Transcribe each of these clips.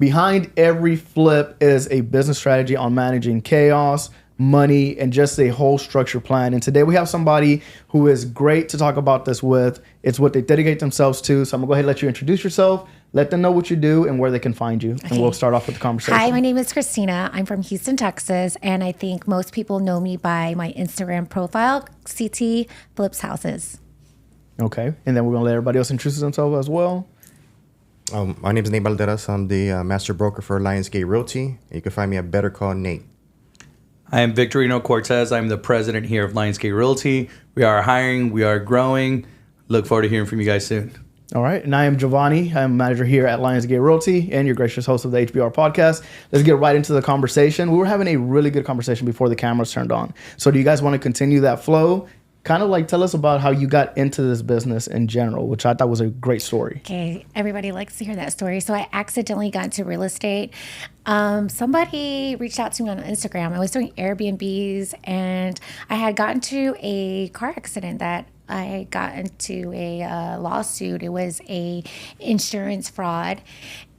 behind every flip is a business strategy on managing chaos, money, and just a whole structure plan. And today we have somebody who is great to talk about this with. It's what they dedicate themselves to. So I'm gonna go ahead and let you introduce yourself, let them know what you do and where they can find you. Okay. And we'll start off with the conversation. Hi, my name is Christina. I'm from Houston, Texas. And I think most people know me by my Instagram profile, CT Flips Houses. Okay. And then we're gonna let everybody else introduce themselves as well. My name is Nate Balderas. I'm the master broker for Lionsgate Realty. You can find me at Better Call Nate. I am Victorino Cortez. I'm the president here of Lionsgate Realty. We are hiring. We are growing. Look forward to hearing from you guys soon. All right. And I am Giovanni. I'm a manager here at Lionsgate Realty and your gracious host of the HBR podcast. Let's get right into the conversation. We were having a really good conversation before the cameras turned on. So do you guys want to continue that flow? Kind of like tell us about how you got into this business in general, which I thought was a great story. Okay, everybody likes to hear that story. So I accidentally got into real estate. Somebody reached out to me on Instagram. I was doing Airbnbs and I had gotten to a car accident that I got into a lawsuit. It was a insurance fraud.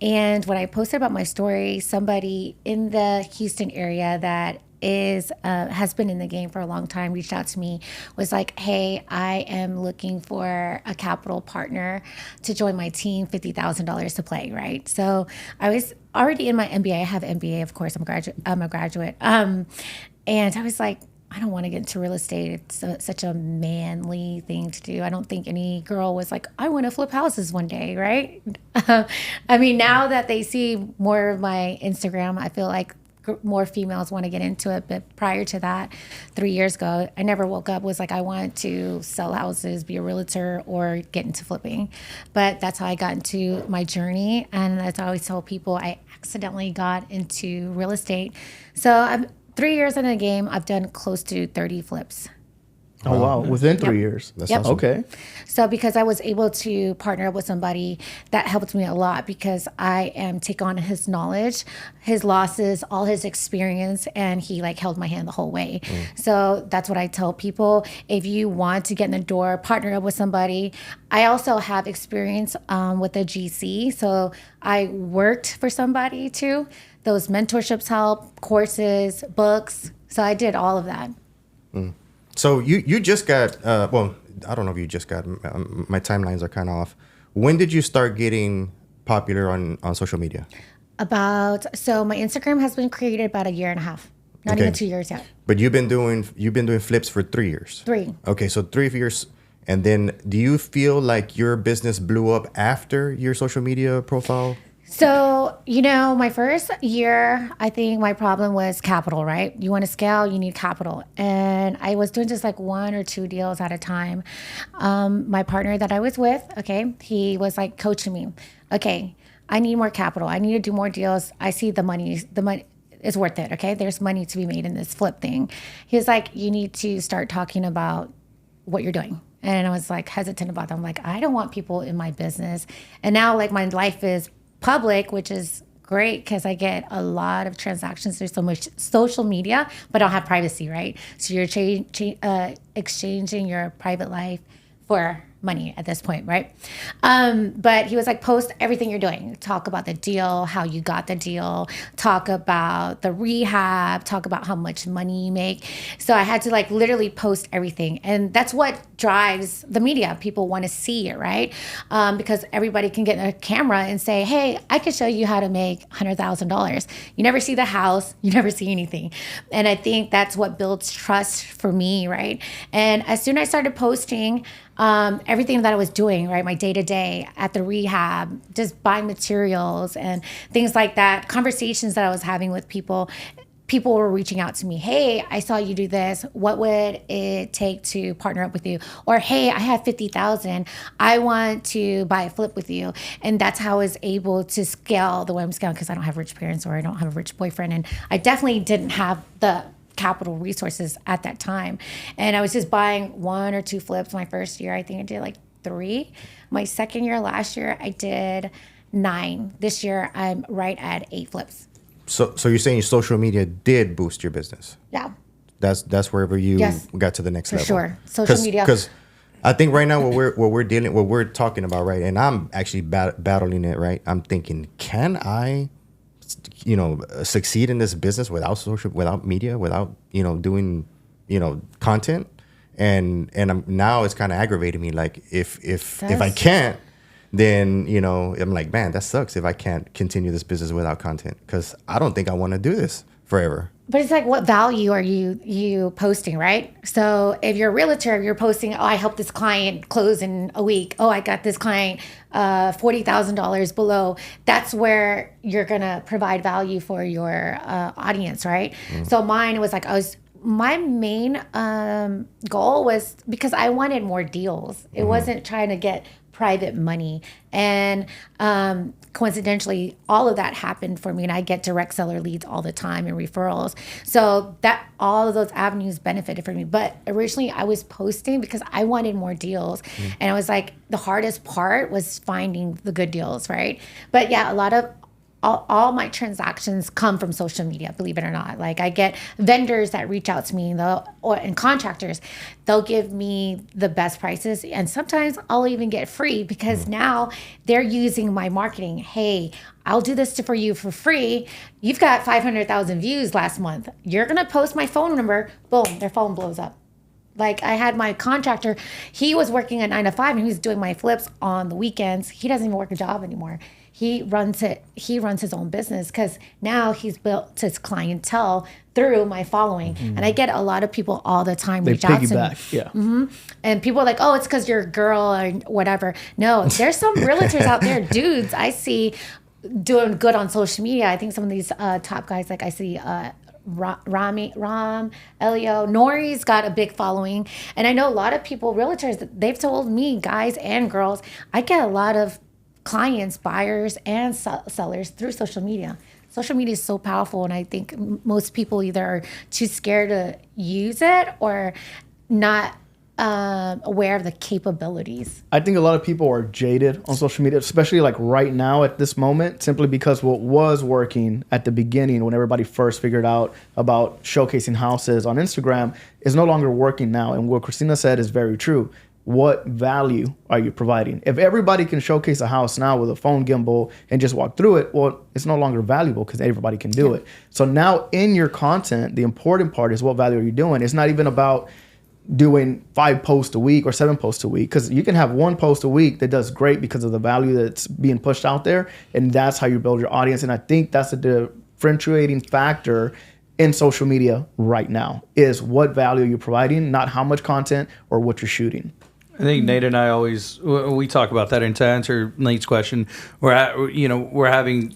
And when I posted about my story, somebody in the Houston area that has been in the game for a long time reached out to me, was like, hey, I am looking for a capital partner to join my team, $50,000 to play, right? So I was already in my MBA. I have an MBA, of course, I'm a graduate. And I was like, I don't want to get into real estate. It's such a manly thing to do. I don't think any girl was like, I want to flip houses one day, right? I mean, now that they see more of my Instagram, I feel like more females want to get into it. But prior to that, 3 years ago, I never woke up was like, I want to sell houses, be a realtor, or get into flipping. But that's how I got into my journey. And as I always tell people, I accidentally got into real estate. So I'm 3 years in the game, I've done close to 30 flips. Oh, wow. Within 3 years. That's awesome. Okay. So because I was able to partner up with somebody, that helped me a lot because I am take on his knowledge, his losses, all his experience, and he held my hand the whole way. So that's what I tell people. If you want to get in the door, partner up with somebody. I also have experience with a GC. So I worked for somebody too. Those mentorships help, courses, books. So I did all of that. So you just got, well, I don't know if you just got, my timelines are kind of off. When did you start getting popular on social media? So my Instagram has been created about a year and a half, not even 2 years yet. But you've been doing flips for 3 years. 3. Okay, so 3 years. And then do you feel like your business blew up after your social media profile? So, my first year, I think my problem was capital, right? You want to scale, you need capital. And I was doing just 1 or 2 deals at a time. My partner that I was with, okay, he was coaching me. Okay, I need more capital. I need to do more deals. I see the money is worth it, okay? There's money to be made in this flip thing. He was like, you need to start talking about what you're doing. And I was hesitant about that. I'm like, I don't want people in my business. And now my life is public, which is great because I get a lot of transactions through so much social media, but I don't have privacy, right? So you're exchanging your private life for money at this point, right? But he was like, post everything you're doing. Talk about the deal, how you got the deal, talk about the rehab, talk about how much money you make. So I had to literally post everything. And that's what drives the media. People want to see it, right? Because everybody can get a camera and say, hey, I can show you how to make $100,000. You never see the house, you never see anything. And I think that's what builds trust for me, right? And as soon as I started posting, everything that I was doing, right, my day-to-day at the rehab, just buying materials and things like that, conversations that I was having with people were reaching out to me. Hey, I saw you do this. What would it take to partner up with you? Or, hey, I have 50,000. I want to buy a flip with you. And that's how I was able to scale the way I'm scaling because I don't have rich parents or I don't have a rich boyfriend. And I definitely didn't have the capital resources at that time. And I was just buying 1 or 2 flips my first year. I think I did 3. My second year, last year, I did 9. This year, I'm right at 8 flips. So you're saying social media did boost your business? Yeah. That's wherever you got to the next level. For sure. Social media. Because I think right now what we're talking about, right, and I'm actually battling it, right? I'm thinking, can I succeed in this business without media, without, doing, content. And now it's kind of aggravating me. Like if I can't, then, I'm like, man, that sucks if I can't continue this business without content, because I don't think I want to do this forever. But it's like, what value are you posting, right? So if you're a realtor, you're posting, oh, I helped this client close in a week. Oh, I got this client $40,000 below. That's where you're going to provide value for your audience, right? So mine was like, my main goal was because I wanted more deals. It wasn't trying to get private money. And coincidentally, all of that happened for me, and I get direct seller leads all the time and referrals. So that all of those avenues benefited for me. But originally I was posting because I wanted more deals. And I was like, the hardest part was finding the good deals, right? But yeah, a lot of all my transactions come from social media, believe it or not. Like, I get vendors that reach out to me, and contractors, they'll give me the best prices. And sometimes I'll even get free because now they're using my marketing. Hey, I'll do this for you for free. You've got 500,000 views last month. You're going to post my phone number. Boom, their phone blows up. Like, I had my contractor, he was working at 9 to 5 and he was doing my flips on the weekends. He doesn't even work a job anymore. He runs his own business because now he's built his clientele through my following. And I get a lot of people all the time reach out to me. Yeah. And people are like, oh, it's because you're a girl or whatever. No, there's some realtors out there, dudes I see doing good on social media. I think some of these top guys, like I see Ram, Elio, Nori's got a big following. And I know a lot of people, realtors, they've told me, guys and girls, I get a lot of clients, buyers, and sellers through social media. Social media is so powerful, and I think most people either are too scared to use it or not aware of the capabilities. I think a lot of people are jaded on social media, especially like right now at this moment, simply because what was working at the beginning when everybody first figured out about showcasing houses on Instagram is no longer working now. And what Christina said is very true. What value are you providing? If everybody can showcase a house now with a phone gimbal and just walk through it, well, it's no longer valuable because everybody can do it. So now in your content, the important part is what value are you doing? It's not even about doing 5 posts a week or 7 posts a week, because you can have 1 post a week that does great because of the value that's being pushed out there, and that's how you build your audience. And I think that's a differentiating factor in social media right now, is what value you're providing, not how much content or what you're shooting. I think Nate and I we talk about that. And to answer Nate's question, we're having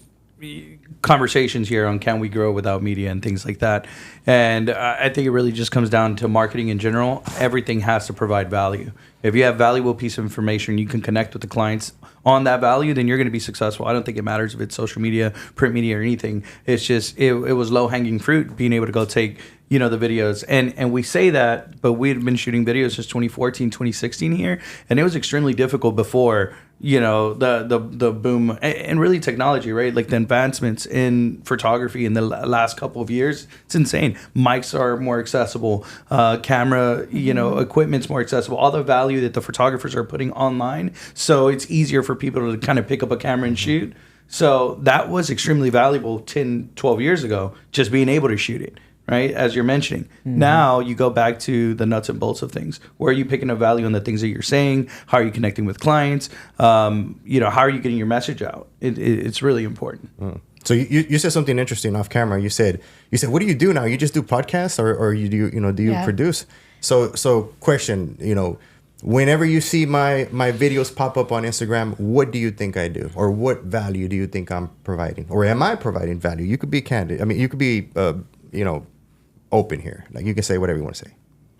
conversations here on can we grow without media and things like that. And I think it really just comes down to marketing in general. Everything has to provide value. If you have valuable piece of information, you can connect with the clients on that value, then you're going to be successful. I don't think it matters if it's social media, print media, or anything. It's just it was low hanging fruit, being able to go take the videos. And we say that, but we had been shooting videos since 2014, 2016 here, and it was extremely difficult before the boom and really technology, right? Like the advancements in photography in the last couple of years, it's insane. Mics are more accessible, camera, equipment's more accessible, all the value that the photographers are putting online. So it's easier for people to kind of pick up a camera and shoot. So that was extremely valuable 10, 12 years ago, just being able to shoot it. Right, as you're mentioning. Now you go back to the nuts and bolts of things. Where are you picking up value on the things that you're saying? How are you connecting with clients? How are you getting your message out? It's really important. So you said something interesting off camera. You said, what do you do now? You just do podcasts, or you do you produce? So question, whenever you see my videos pop up on Instagram, what do you think I do, or what value do you think I'm providing, or am I providing value? You could be candid. I mean, you could be open here. Like, you can say whatever you want to say.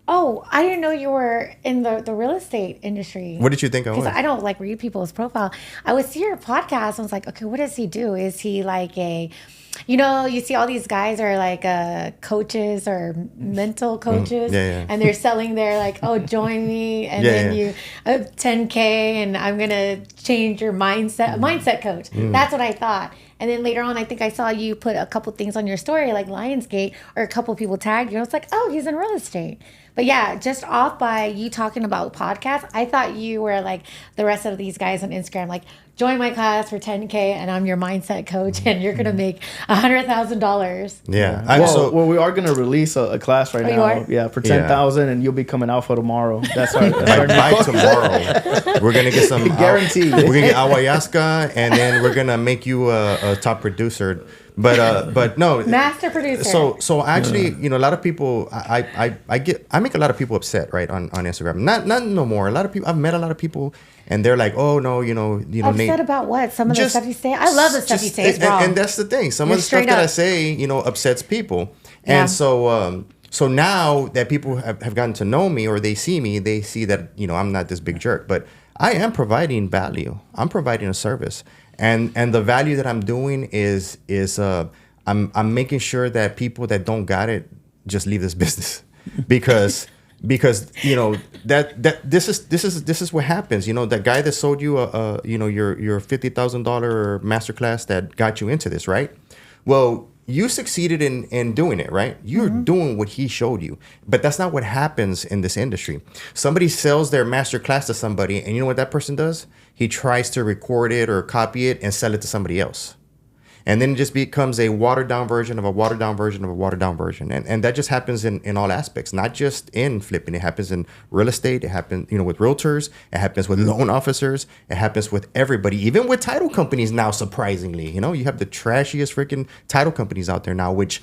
Oh, I didn't know you were in the real estate industry. What did you think I was? Because I don't read people's profile. I would see your podcast. I was like, okay, what does he do? Is he like a, you see all these guys are like coaches or mental coaches, and they're selling their join me, and then you $10K, and I'm gonna change your mindset coach. That's what I thought. And then later on, I think I saw you put a couple things on your story, like Lionsgate, or a couple people tagged you. I was like, oh, he's in real estate. But yeah, just off by you talking about podcasts, I thought you were like the rest of these guys on Instagram, like, join my class for $10K and I'm your mindset coach and you're going to make $100,000. Yeah. Well, we are going to release a class right now. Are? Yeah, for 10,000 and you'll be coming alpha tomorrow. That's our by tomorrow. We're going to get some guaranteed. We're going to get ayahuasca and then we're going to make you a top producer. But no, master producer. So actually, you know, a lot of people, I make a lot of people upset, right, on Instagram. Not no more. A lot of people, I've met a lot of people, and they're like, oh no, you know, upset Nate, about what? Some of the stuff you say. I love the stuff you say. It's wrong. And that's the thing. Some of the stuff that I say, you know, upsets people, and so now that people have gotten to know me or they see me, they see that, you know, I'm not this big jerk, but I am providing value. I'm providing a service. And the value that I'm doing is I'm making sure that people that don't got it just leave this business because you know that this is what happens. You know, that guy that sold you you know your $50,000 masterclass that got you into this, right? Well, you succeeded in doing it, right? You're doing what he showed you. But that's not what happens in this industry. Somebody sells their master class to somebody, and you know what that person does? He tries to record it or copy it and sell it to somebody else. And then it just becomes a watered down version of a watered down version of a watered down version. And that just happens in all aspects, not just in flipping. It happens in real estate. It happens, you know, with realtors. It happens with loan officers. It happens with everybody, even with title companies now, surprisingly. You know, you have the trashiest freaking title companies out there now, which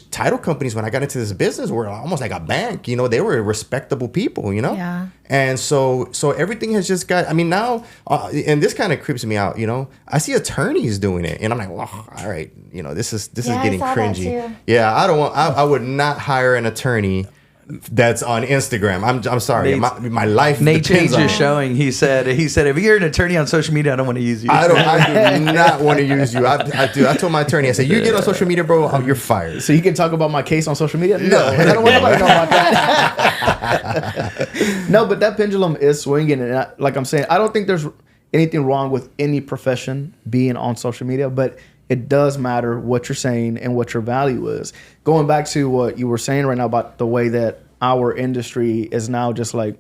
title companies, when I got into this business, were almost like a bank. You know, they were respectable people, you know? Yeah. And so everything has just got, I mean, now, and this kind of creeps me out, you know? I see attorneys doing it, and I'm like, well, all right, you know, this is getting cringy. Yeah, I would not hire an attorney that's on Instagram. I'm sorry. My life Nate depends on changed his showing. He said, if you're an attorney on social media, I don't want to use you. I do not want to use you. I told my attorney, I said, you get on social media, bro, you're fired. So you can talk about my case on social media? No, I don't want anybody to know about that. No, but that pendulum is swinging. And like I'm saying, I don't think there's anything wrong with any profession being on social media, but it does matter what you're saying and what your value is. Going back to what you were saying right now about the way that our industry is now just like,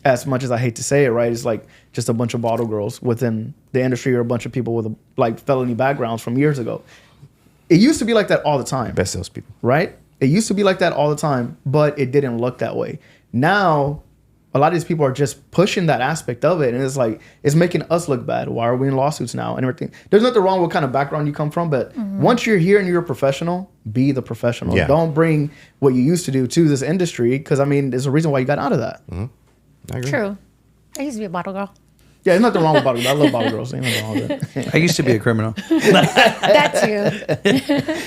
as much as I hate to say it, right, it's like just a bunch of bottle girls within the industry or a bunch of people with like felony backgrounds from years ago. It used to be like that all the time. Best salespeople. Right? It used to be like that all the time, but it didn't look that way. Now, a lot of these people are just pushing that aspect of it, and it's like, it's making us look bad. Why are we in lawsuits now and everything? There's nothing wrong with what kind of background you come from, but once you're here and you're a professional, be the professional. Yeah. Don't bring what you used to do to this industry, because, I mean, there's a reason why you got out of that. I agree. True. I used to be a bottle girl. Yeah, there's nothing wrong with bottle girls. I love bottle girls. Ain't nothing wrong with it. I used to be a criminal. That too.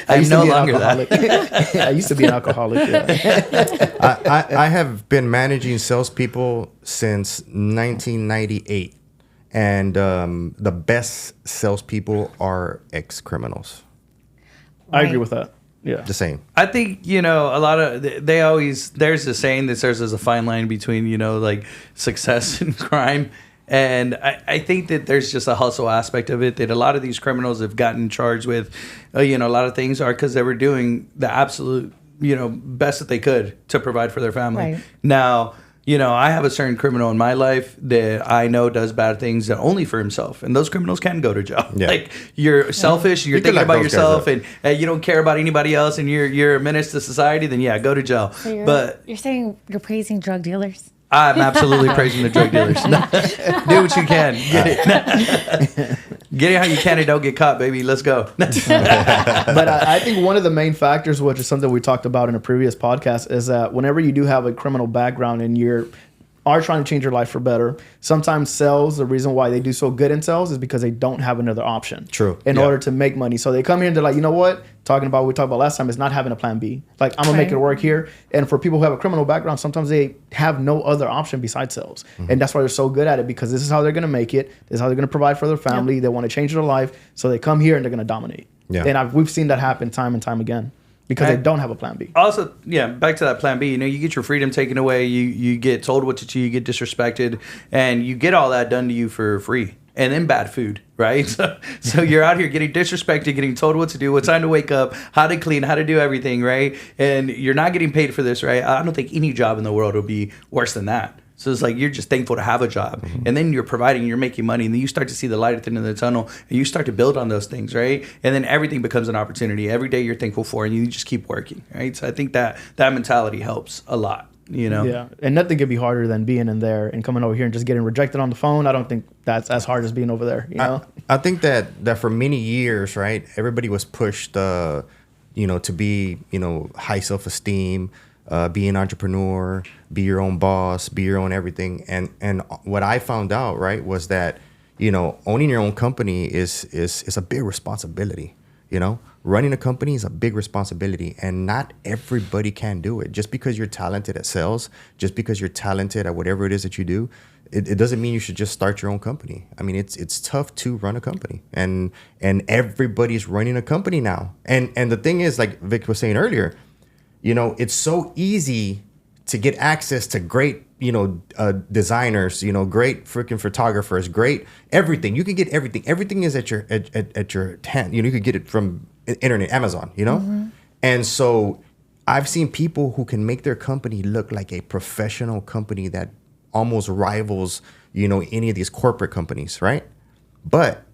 I'm no longer that. I used to be an alcoholic. Yeah. I have been managing salespeople since 1998, and the best salespeople are ex-criminals. I agree with that. Yeah. The same. I think, you know, a lot of, they always, there's a saying that says there's a fine line between, you know, like success and crime. And I think that there's just a hustle aspect of it that a lot of these criminals have gotten charged with, you know, a lot of things are because they were doing the absolute, you know, best that they could to provide for their family. Right. Now, you know, I have a certain criminal in my life that I know does bad things only for himself. And those criminals can go to jail. Yeah. Like, you're selfish, you're thinking about yourself, and you don't care about anybody else, and you're a menace to society, then yeah, go to jail. So but you're saying you're praising drug dealers? I'm absolutely praising the drug dealers. Do what you can. Get it. Get it how you can and don't get caught, baby. Let's go. But I think one of the main factors, which is something we talked about in a previous podcast, is that whenever you do have a criminal background and you're trying to change your life for better, sometimes sales, the reason why they do so good in sales is because they don't have another option. True. In order to make money. So they come here and they're like, you know what? Talking about what we talked about last time is not having a plan B. Like, I'm going to make it work here. And for people who have a criminal background, sometimes they have no other option besides sales. And that's why they're so good at it, because this is how they're going to make it. This is how they're going to provide for their family. They want to change their life. So they come here and they're going to dominate. Yeah. And we've seen that happen time and time again. Because they don't have a plan B. Also, yeah, back to that plan B. You know, you get your freedom taken away. You get told what to do. You get disrespected, and you get all that done to you for free. and then bad food, right? So you're out here getting disrespected, getting told what to do, what time to wake up, how to clean, how to do everything, right? And you're not getting paid for this, right? I don't think any job in the world would be worse than that. So it's like you're just thankful to have a job, and then you're providing, you're making money, and then you start to see the light at the end of the tunnel, and you start to build on those things, right? And then everything becomes an opportunity. Every day you're thankful for, and you just keep working, right? So I think that mentality helps a lot. Yeah, and nothing could be harder than being in there and coming over here and just getting rejected on the phone. I don't think that's as hard as being over there. I think that for many years, right, everybody was pushed, to be, high self-esteem, be an entrepreneur, be your own boss, be your own everything. And what I found out, right, was that owning your own company is a big responsibility. Running a company is a big responsibility, and not everybody can do it. Just because you're talented at sales, just because you're talented at whatever it is that you do, it doesn't mean you should just start your own company. I mean, it's tough to run a company, and everybody's running a company now. And the thing is, like Vic was saying earlier, it's so easy to get access to great, designers, great freaking photographers, great everything. You can get everything. Everything is at your hand. You could get it from internet, Amazon, And so I've seen people who can make their company look like a professional company that almost rivals, any of these corporate companies, right? But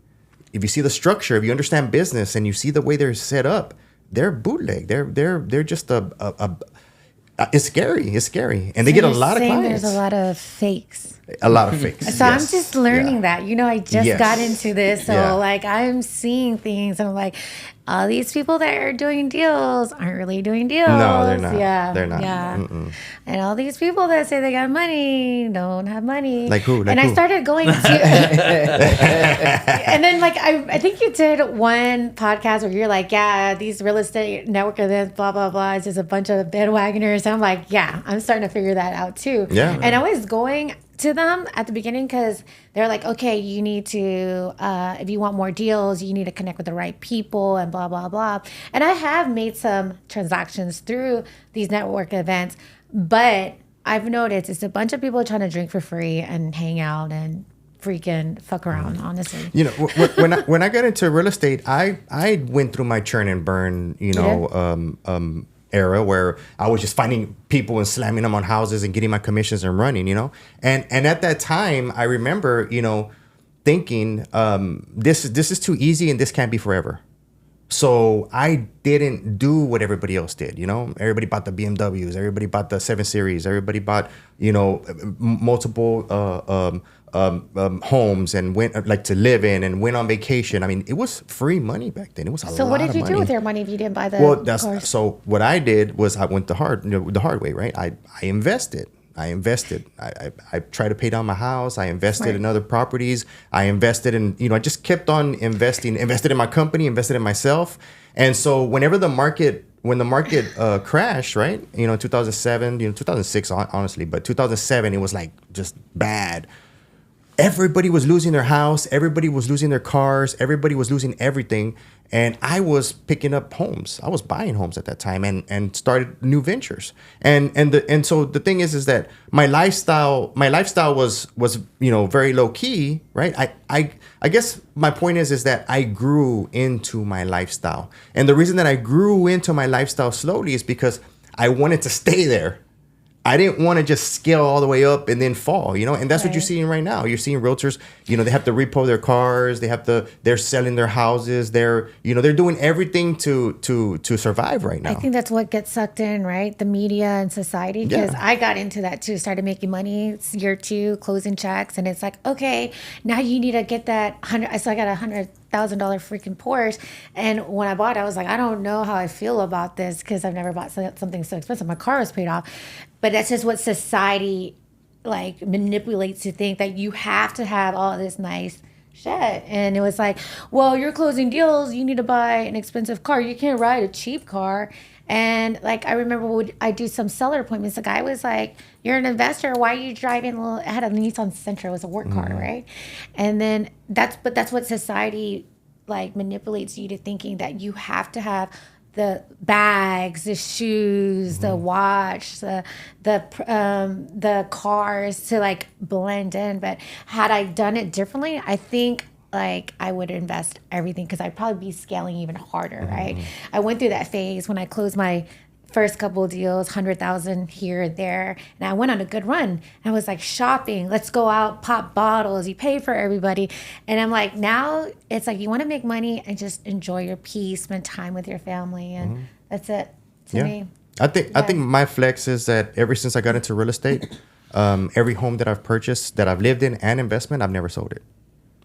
if you see the structure, if you understand business and you see the way they're set up, they're bootleg. They're just it's scary. And they get a lot of clients. There's a lot of fakes. A lot of fakes. So I'm just learning that. I just got into this. So I'm seeing things and I'm like, all these people that are doing deals aren't really doing deals. No, they're not. Yeah. They're not. Yeah. And all these people that say they got money don't have money. Like who? I started going to and then I think you did one podcast where you're like, yeah, these real estate network events, blah, blah, blah. It's just a bunch of bandwagoners. And I'm like, yeah, I'm starting to figure that out too. Yeah. And I was going to them at the beginning because they're like, okay, you need to, if you want more deals, you need to connect with the right people and blah, blah, blah. And I have made some transactions through these network events, but I've noticed it's a bunch of people trying to drink for free and hang out and freaking fuck around, honestly. When I got into real estate, I went through my churn and burn, era where I was just finding people and slamming them on houses and getting my commissions and running, and at that time I remember, thinking, this is too easy and this can't be forever. So I didn't do what everybody else did. Everybody bought the BMWs, everybody bought the 7 Series, everybody bought, multiple homes and went to live in and went on vacation. I mean, it was free money back then. It was a lot of money. So what did you do with your money if you didn't buy the cars? So what I did was I went the hard way, right? I invested. I tried to pay down my house. I invested in other properties. I invested in, I just kept on investing in my company, invested in myself. And so when the market crashed, right? 2007, 2006, honestly, but 2007, it was like just bad. Everybody was losing their house. Everybody was losing their cars. Everybody was losing everything. And I was picking up homes. I was buying homes at that time and started new ventures. And so the thing is that my lifestyle was very low key, right? I guess my point is that I grew into my lifestyle. And the reason that I grew into my lifestyle slowly is because I wanted to stay there. I didn't want to just scale all the way up and then fall, and that's what you're seeing right now. You're seeing realtors, they have to repo their cars, they're selling their houses, they're doing everything to survive right now. I think that's what gets sucked in, right? The media and society, because I got into that too, started making money. It's year 2, closing checks, and it's like, okay, now you need to get that I got $100,000 freaking Porsche, and when I bought it, I was like, I don't know how I feel about this because I've never bought something so expensive. My car was paid off, but that's just what society manipulates to think that you have to have all this nice shit. And it was like, well, you're closing deals, you need to buy an expensive car, you can't ride a cheap car. And I remember when I do some seller appointments, the guy was like, you're an investor, why are you driving I had a Nissan Sentra, it was a work car, right? And then that's what society manipulates you to thinking that you have to have the bags, the shoes, the watch, the cars to like blend in. But had I done it differently, I think like I would invest everything because I'd probably be scaling even harder, right? I went through that phase when I closed my first couple of deals, 100,000 here and there, and I went on a good run. I was like shopping, let's go out, pop bottles, you pay for everybody. And I'm like, now it's like you want to make money and just enjoy your peace, spend time with your family, and that's it to me. I think my flex is that ever since I got into real estate, every home that I've purchased, that I've lived in, and investment, I've never sold it.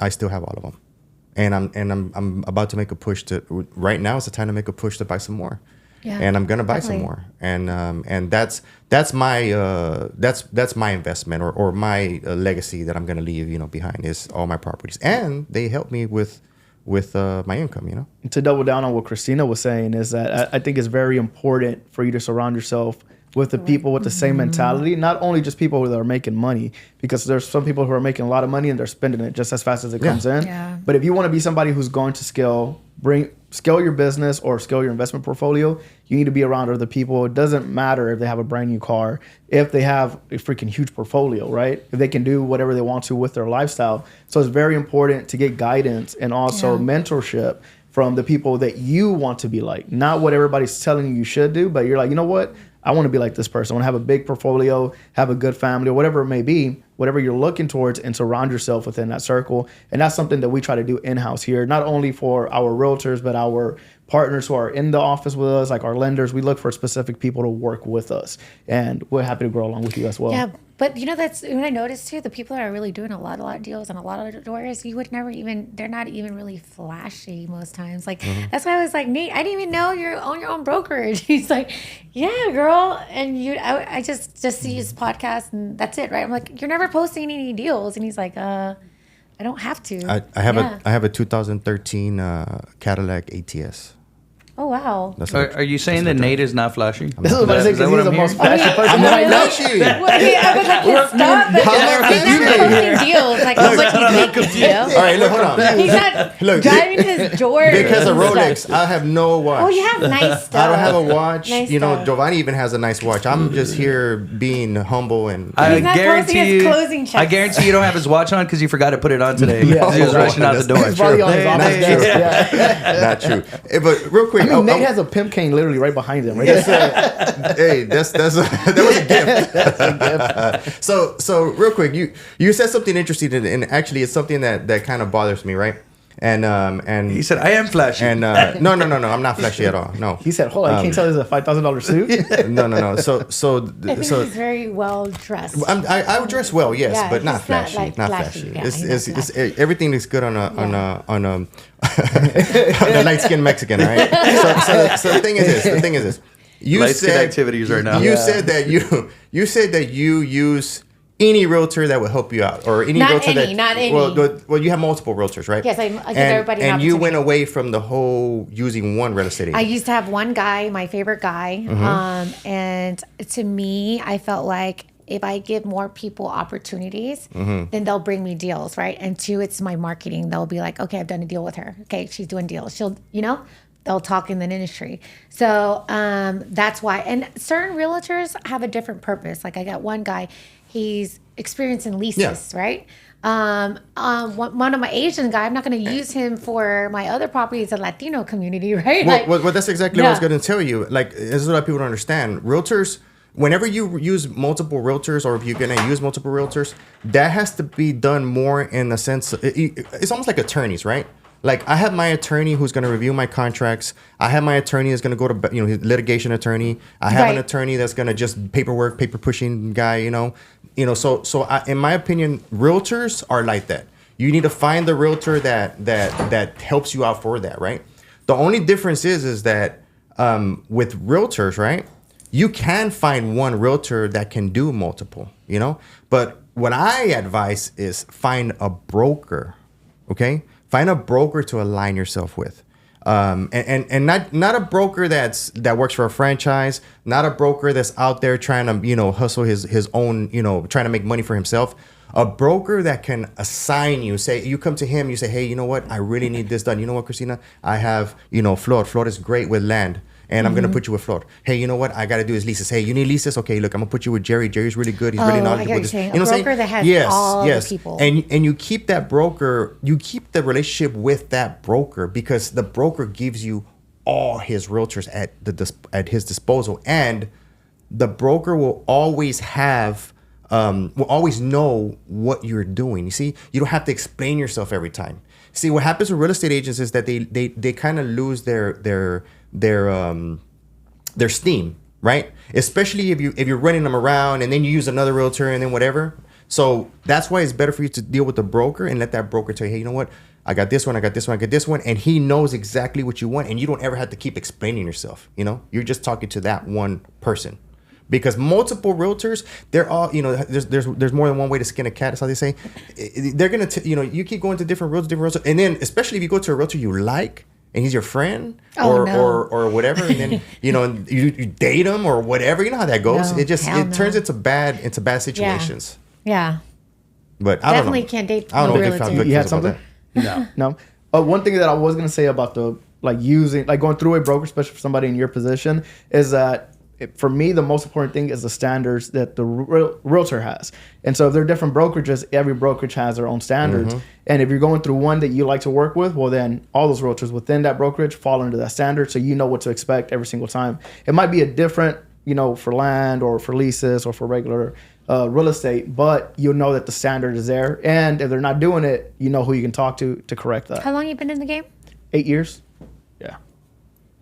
I still have all of them, and I'm about to make a push to. Right now is the time to make a push to buy some more. Yeah, and I'm gonna buy some more, and that's my investment or my legacy that I'm gonna leave behind is all my properties, and they help me with my income. To double down on what Christina was saying is that I think it's very important for you to surround yourself with the people with the same mentality, not only just people that are making money, because there's some people who are making a lot of money and they're spending it just as fast as it comes in. Yeah. But if you want to be somebody who's going to scale your business or scale your investment portfolio, you need to be around other people. It doesn't matter if they have a brand new car, if they have a freaking huge portfolio, right? If they can do whatever they want to with their lifestyle. So it's very important to get guidance and also mentorship from the people that you want to be like, not what everybody's telling you should do, but you're like, you know what? I want to be like this person. I want to have a big portfolio, have a good family, or whatever it may be, whatever you're looking towards, and surround yourself within that circle. And that's something that we try to do in-house here, not only for our realtors, but our partners who are in the office with us, like our lenders. We look for specific people to work with us, and we're happy to grow along with you as well. Yeah, but that's when I noticed too, the people that are really doing a lot of deals and a lot of doors, you would never even, they're not even really flashy most times. Like, that's why I was like, Nate, I didn't even know you own your own brokerage. He's like, yeah, girl. And I just see his podcast and that's it, right? I'm like, you're never posting any deals. And he's like, I don't have to. I have a 2013 Cadillac ATS. Oh, wow. Are you saying that Nate is not flashy? This is what I think, because he's the most flashy person. I'm not flashy. I would like to stop, but he's not posting deals. Like, how much he's making, All right, look, hold on. He's not driving his Jordan. Because of Rolex, I have no watch. Oh, you have nice stuff. I don't have a watch. Nice stuff. Giovanni even has a nice watch. I'm just here being humble and. I guarantee you don't have his watch on because you forgot to put it on today. He was rushing out the door. He's probably on his office desk. Not true. But real quick. I mean, Nate has a pimp cane literally right behind him. Right? Hey, that was a gift. That's a gift. So real quick, you said something interesting, and actually, it's something that kind of bothers me, right? And he said, "I am flashy." And no, I'm not flashy at all. No. He said, "Hold on, can't tell this is a $5,000 suit." No. So I think he's very well dressed. I would dress well, yes, but not flashy. Not flashy. Yeah, It's everything is good on a light skinned Mexican, right? So the thing is this. You light said activities right now. You said that you use any realtor that will help you out, or any realtor not any. Well, you have multiple realtors, right? Yes, I give everybody an and you opportunity. went away from the whole using one real estate agent. I used to have one guy, my favorite guy, and to me, I felt like if I give more people opportunities, then they'll bring me deals, right? And two, it's my marketing. They'll be like, okay, I've done a deal with her. Okay, she's doing deals. She'll, they'll talk in the industry. So that's why. And certain realtors have a different purpose. Like I got one guy, he's experienced in leases, right? One of my Asian guy, I'm not going to use him for my other property. It's a Latino community, right? Well, that's exactly what I was going to tell you. Like, this is what people don't understand. Realtors, whenever you use multiple realtors, or if you're going to use multiple realtors, that has to be done more in the sense, it's almost like attorneys, right? Like, I have my attorney who's going to review my contracts. I have my attorney that's going to go to, his litigation attorney. I have an attorney that's going to just paper pushing guy, So in my opinion, realtors are like that. You need to find the realtor that helps you out for that, right? The only difference is that with realtors, right, you can find one realtor that can do multiple, But what I advise is find a broker, okay? Find a broker to align yourself with, and not a broker that works for a franchise, not a broker that's out there trying to hustle his own, trying to make money for himself. A broker that can assign you. Say you come to him, you say, hey, you know what? I really need this done. You know what, Christina? I have Flor. Flor is great with land. And I'm gonna put you with Flor. Hey, you know what? I gotta do is leases. Hey, you need leases? Okay, look, I'm gonna put you with Jerry. Jerry's really good. He's really knowledgeable. You know, a broker that has all the people. And you keep that broker, you keep the relationship with that broker because the broker gives you all his realtors at his disposal, and the broker will always know what you're doing. You see, you don't have to explain yourself every time. See, what happens with real estate agents is that they kind of lose their steam, right? Especially if you're running them around and then you use another realtor and then whatever. So that's why it's better for you to deal with the broker and let that broker tell you, hey, you know what? I got this one, I got this one, I got this one, and he knows exactly what you want, and you don't ever have to keep explaining yourself. You know, you're just talking to that one person. Because multiple realtors, they're all, you know, there's more than one way to skin a cat. That's how they say. They're gonna, you know, you keep going to different realtors, and then especially if you go to a realtor you like, and he's your friend or whatever, and then you know you date him or whatever. You know how that goes. No, it turns into bad situations. Yeah. But I definitely don't know. can't date. I don't know if they found good You had things about something? No. One thing that I was gonna say about the going through a broker, especially for somebody in your position, is that for me, the most important thing is the standards that the realtor has. And so if there are different brokerages, every brokerage has their own standards. And if you're going through one that you like to work with, well, then all those realtors within that brokerage fall under that standard. So you know what to expect every single time. It might be a different, you know, for land or for leases or for regular real estate, but you'll know that the standard is there. And if they're not doing it, you know who you can talk to correct that. How long you been in the game? 8 years. Yeah.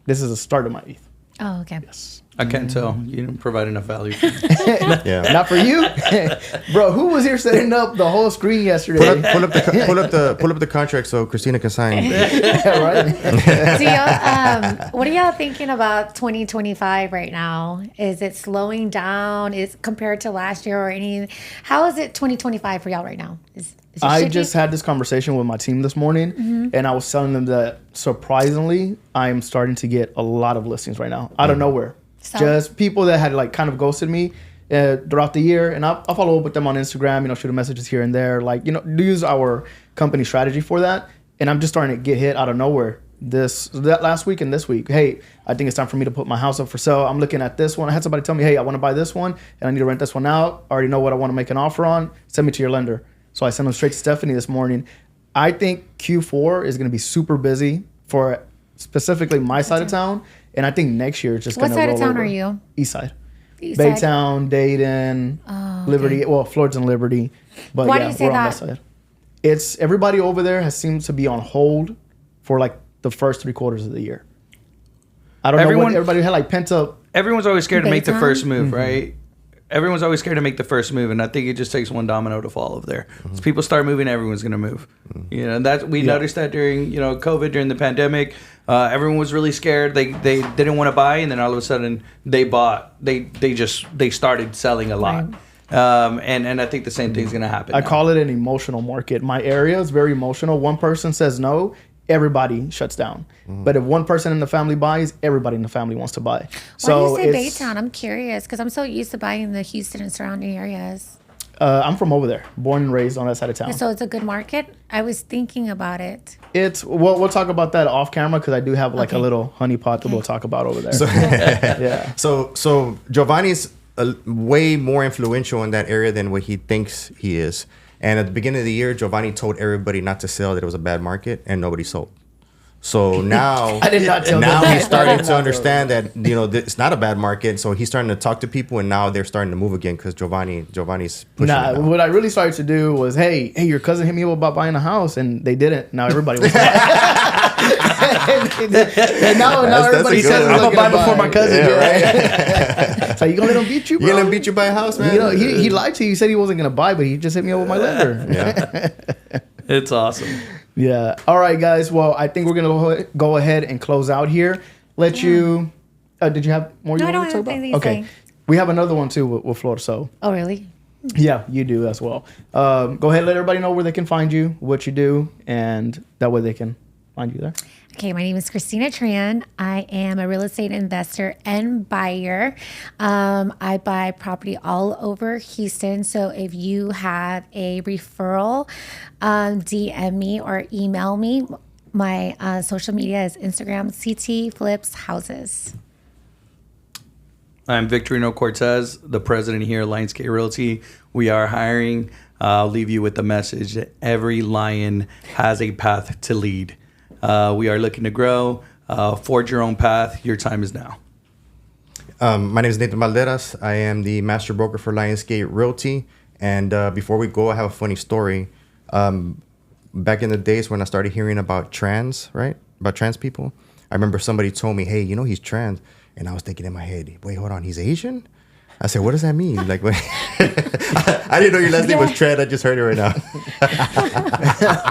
This is the start of my youth. Oh, okay. Yes. I can't tell. You didn't provide enough value. Yeah. Not for you, bro. Who was here setting up the whole screen yesterday? Pull up the contract so Christina can sign. Yeah, right. So y'all, what are y'all thinking about 2025 right now? Is it slowing down? Is compared to last year or any? How is it 2025 for y'all right now? Is it I shifting? just had this conversation with my team this morning, and I was telling them that surprisingly, I am starting to get a lot of listings right now out of nowhere. So? Just people that had like kind of ghosted me throughout the year, and I'll follow up with them on Instagram. You know, shoot them messages here and there. Like, you know, use our company strategy for that. And I'm just starting to get hit out of nowhere. That last week and this week. Hey, I think it's time for me to put my house up for sale. I'm looking at this one. I had somebody tell me, hey, I want to buy this one, and I need to rent this one out. I already know what I want to make an offer on. Send me to your lender. So I sent them straight to Stephanie this morning. I think Q4 is going to be super busy for specifically my side of town. And I think next year it's just going to roll over. What side of town are you? East side. East side? Baytown, Dayton, Liberty. Well, Florida's in Liberty. But Why yeah, do you say we're on that? that side. It's everybody over there seems to be on hold for like the first 3 quarters of the year. I don't know what everybody had like pent up. Everyone's always scared to make the Baytown? first move, right? Everyone's always scared to make the first move, and I think it just takes one domino to fall over there. As people start moving, everyone's going to move. You know, that we noticed that during COVID, during the pandemic, everyone was really scared. They didn't want to buy, and then all of a sudden they bought. They started selling a lot. Right. And I think the same thing's going to happen. I now. call it an emotional market. My area is very emotional. One person says no, everybody shuts down. But if one person in the family buys, everybody in the family wants to buy. So Why do you say Baytown? I'm curious because I'm so used to buying in the Houston and surrounding areas. I'm from over there, born and raised on that side of town. So it's a good market. I was thinking about it. We'll talk about that off camera because I do have like a Okay. little honeypot that we'll talk about over there. So, yeah. so Giovanni's way more influential in that area than what he thinks he is. And at the beginning of the year, Giovanni told everybody not to sell, that it was a bad market, and nobody sold. So now, I did not tell now them. he's starting to understand that it's not a bad market. So he's starting to talk to people, and now they're starting to move again because Giovanni's pushing. Nah, it now. what I really started to do was, hey, your cousin hit me up about buying a house, and they didn't. Now everybody was buying. and now everybody a good says one. I'm gonna buy before my cousin. Yeah, Right? So you gonna let him beat you, bro? You gonna beat you by a house, man? You know, he lied to you. He said he wasn't gonna buy, but he just hit me up with my lender. Yeah. It's awesome. Yeah. All right, guys. Well, I think we're gonna go ahead and close out here. Let you. Did you have more? No, you I wanted don't to talk have about? anything to Okay. say. We have another one too with Flor. So Oh, really? yeah, you do as well. Go ahead, let everybody know where they can find you, what you do, and that way they can find you there. Okay, my name is Christina Tran. I am a real estate investor and buyer. I buy property all over Houston. So if you have a referral, DM me or email me. My social media is Instagram, CT Flips Houses. I'm Victorino Cortez, the president here at Lionsgate Realty. We are hiring. I'll leave you with the message that every lion has a path to lead. We are looking to grow. Forge your own path. Your time is now. My name is Nathan Valderas. I am the master broker for Lionsgate Realty. And before we go, I have a funny story. Back in the days when I started hearing about trans people, I remember somebody told me, hey, he's trans. And I was thinking in my head, wait, hold on, he's Asian? I said, what does that mean? Like, what? I didn't know your last name was Trent. I just heard it right now.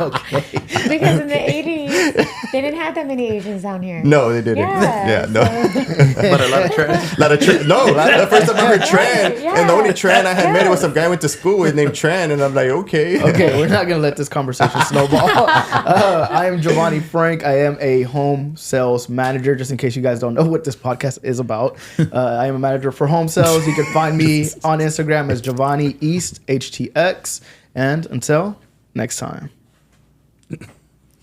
Okay. Because in the 80s, they didn't have that many Asians down here. No, they didn't. Yeah, no. But a lot of trends. No, the first time I heard Tran. Yeah. And the only Tran I had met was some guy I went to school with named Tran. And I'm like, okay. Okay, we're not going to let this conversation snowball. I am Giovanni Frank. I am a home sales manager, just in case you guys don't know what this podcast is about. I am a manager for home sales. You can find me on Instagram as Giovanni East HTX. And until next time.